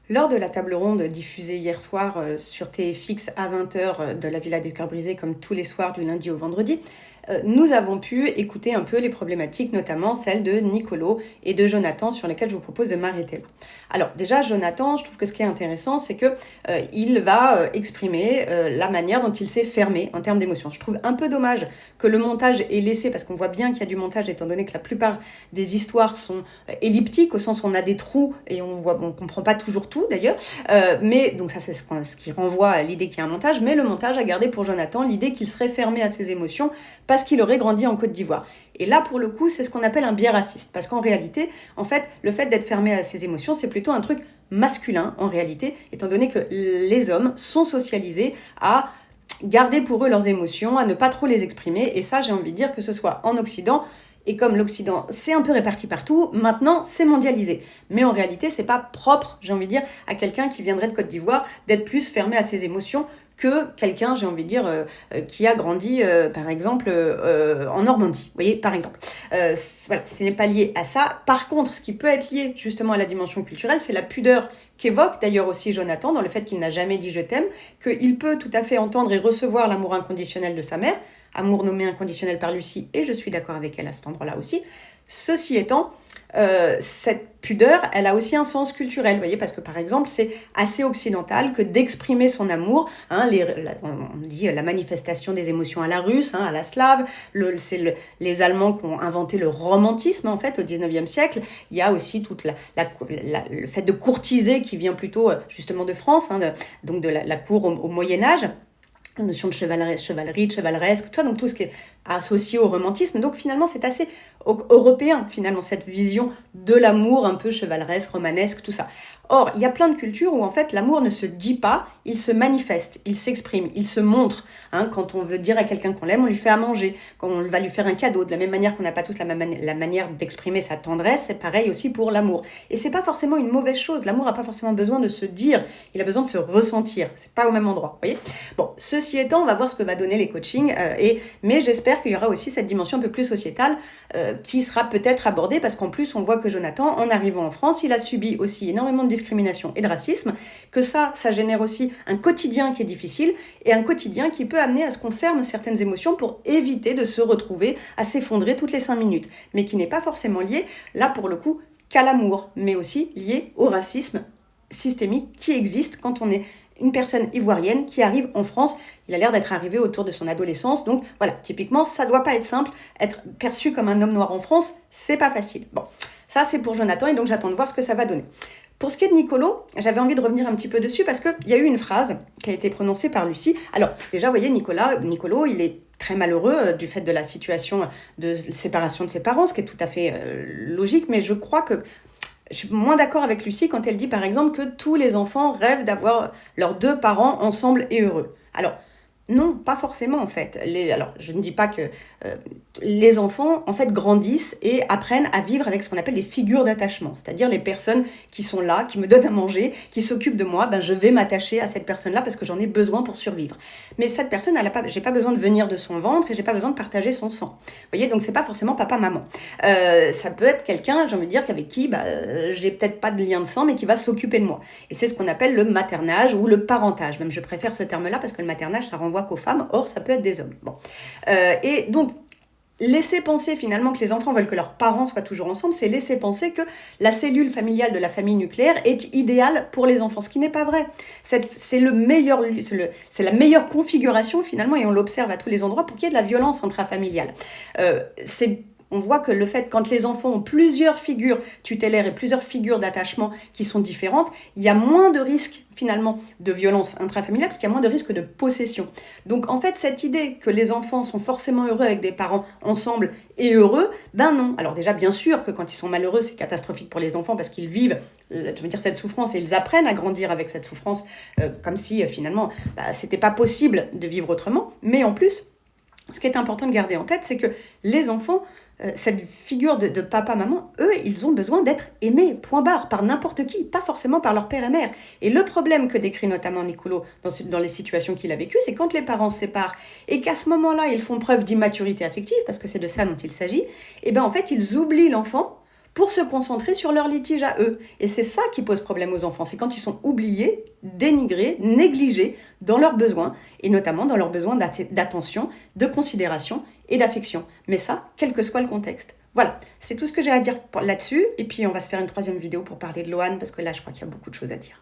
Lors de la table ronde diffusée hier soir sur TFX à 20h de la Villa des Cœurs Brisés, comme tous les soirs du lundi au vendredi, nous avons pu écouter un peu les problématiques, notamment celles de Nicolo et de Jonathan, sur lesquelles je vous propose de m'arrêter là. Alors déjà, Jonathan, je trouve que ce qui est intéressant, c'est que il va exprimer la manière dont il s'est fermé en termes d'émotions. Je trouve un peu dommage que le montage ait laissé, parce qu'on voit bien qu'il y a du montage, étant donné que la plupart des histoires sont elliptiques, au sens où on a des trous et on ne comprend pas toujours tout d'ailleurs. Mais donc ça, c'est ce qui renvoie à l'idée qu'il y a un montage. Mais le montage a gardé pour Jonathan l'idée qu'il serait fermé à ses émotions parce qu'il aurait grandi en Côte d'Ivoire. Et là, pour le coup, c'est ce qu'on appelle un biais raciste. Parce qu'en réalité, en fait, le fait d'être fermé à ses émotions, c'est plutôt un truc masculin, en réalité, étant donné que les hommes sont socialisés à garder pour eux leurs émotions, à ne pas trop les exprimer. Et ça, j'ai envie de dire que ce soit en Occident, et comme l'Occident, c'est un peu réparti partout, maintenant, c'est mondialisé. Mais en réalité, c'est pas propre, j'ai envie de dire, à quelqu'un qui viendrait de Côte d'Ivoire, d'être plus fermé à ses émotions que quelqu'un, j'ai envie de dire, qui a grandi, par exemple, en Normandie. Vous voyez, par exemple. Voilà, ce n'est pas lié à ça. Par contre, ce qui peut être lié justement à la dimension culturelle, c'est la pudeur qu'évoque d'ailleurs aussi Jonathan dans le fait qu'il n'a jamais dit je t'aime, qu'il peut tout à fait entendre et recevoir l'amour inconditionnel de sa mère, amour nommé inconditionnel par Lucie, et je suis d'accord avec elle à cet endroit-là aussi. Ceci étant, cette pudeur, elle a aussi un sens culturel, vous voyez, parce que par exemple, c'est assez occidental que d'exprimer son amour, hein, on dit la manifestation des émotions à la russe, hein, à la slave, les Allemands qui ont inventé le romantisme, en fait, au 19e siècle. Il y a aussi tout le fait de courtiser qui vient plutôt justement de France, hein, donc de la cour au Moyen-Âge. La notion de chevalerie, de chevaleresque, tout ça, donc tout ce qui est associé au romantisme. Donc finalement, c'est assez européen, finalement, cette vision de l'amour un peu chevaleresque, romanesque, tout ça. Or, il y a plein de cultures où en fait l'amour ne se dit pas, il se manifeste, il s'exprime, il se montre. Hein, quand on veut dire à quelqu'un qu'on l'aime, on lui fait à manger, quand on va lui faire un cadeau. De la même manière qu'on n'a pas tous la manière d'exprimer sa tendresse, c'est pareil aussi pour l'amour. Et c'est pas forcément une mauvaise chose. L'amour n'a pas forcément besoin de se dire, il a besoin de se ressentir. C'est pas au même endroit, vous voyez. Bon, ceci étant, on va voir ce que va donner les coachings, mais j'espère qu'il y aura aussi cette dimension un peu plus sociétale qui sera peut-être abordée, parce qu'en plus, on voit que Jonathan, en arrivant en France, il a subi aussi énormément de discrimination et de racisme, que ça génère aussi un quotidien qui est difficile, et un quotidien qui peut amener à ce qu'on ferme certaines émotions pour éviter de se retrouver à s'effondrer toutes les 5 minutes, mais qui n'est pas forcément lié, là pour le coup, qu'à l'amour, mais aussi lié au racisme systémique qui existe quand on est une personne ivoirienne qui arrive en France. Il a l'air d'être arrivé autour de son adolescence. Donc voilà, typiquement, ça doit pas être simple. Être perçu comme un homme noir en France, c'est pas facile. Bon, ça c'est pour Jonathan et donc j'attends de voir ce que ça va donner. Pour ce qui est de Nicolo, j'avais envie de revenir un petit peu dessus parce qu'il y a eu une phrase qui a été prononcée par Lucie. Alors déjà, vous voyez, Nicolo, il est très malheureux du fait de la situation de séparation de ses parents, ce qui est tout à fait logique, mais je crois que je suis moins d'accord avec Lucie quand elle dit par exemple que tous les enfants rêvent d'avoir leurs deux parents ensemble et heureux. Alors, non, pas forcément en fait. Alors, je ne dis pas que les enfants en fait grandissent et apprennent à vivre avec ce qu'on appelle des figures d'attachement, c'est-à-dire les personnes qui sont là, qui me donnent à manger, qui s'occupent de moi, je vais m'attacher à cette personne-là parce que j'en ai besoin pour survivre. Mais cette personne, j'ai pas besoin de venir de son ventre et j'ai pas besoin de partager son sang. Vous voyez, donc c'est pas forcément papa-maman. Ça peut être quelqu'un, j'ai envie de dire, avec qui j'ai peut-être pas de lien de sang, mais qui va s'occuper de moi. Et c'est ce qu'on appelle le maternage ou le parentage. Même je préfère ce terme-là parce que le maternage, ça renvoie qu'aux femmes, or ça peut être des hommes. Bon. Et donc, laisser penser finalement que les enfants veulent que leurs parents soient toujours ensemble, c'est laisser penser que la cellule familiale de la famille nucléaire est idéale pour les enfants, ce qui n'est pas vrai. C'est la meilleure configuration finalement, et on l'observe à tous les endroits, pour qu'il y ait de la violence intrafamiliale. On voit que le fait, quand les enfants ont plusieurs figures tutélaires et plusieurs figures d'attachement qui sont différentes, il y a moins de risques finalement de violence intrafamiliale parce qu'il y a moins de risques de possession. Donc en fait, cette idée que les enfants sont forcément heureux avec des parents ensemble et heureux, non. Alors déjà, bien sûr que quand ils sont malheureux, c'est catastrophique pour les enfants parce qu'ils vivent, cette souffrance et ils apprennent à grandir avec cette souffrance comme si finalement, c'était pas possible de vivre autrement. Mais en plus, ce qui est important de garder en tête, c'est que les enfants, cette figure de papa-maman, eux, ils ont besoin d'être aimés, point barre, par n'importe qui, pas forcément par leur père et mère. Et le problème que décrit notamment Nicolo dans les situations qu'il a vécues, c'est quand les parents se séparent et qu'à ce moment-là, ils font preuve d'immaturité affective, parce que c'est de ça dont il s'agit, et en fait, ils oublient l'enfant pour se concentrer sur leur litige à eux. Et c'est ça qui pose problème aux enfants, c'est quand ils sont oubliés, dénigrés, négligés dans leurs besoins, et notamment dans leurs besoins d'attention, de considération et d'affection. Mais ça, quel que soit le contexte. Voilà, c'est tout ce que j'ai à dire là-dessus, et puis on va se faire une troisième vidéo pour parler de Loan, parce que là, je crois qu'il y a beaucoup de choses à dire.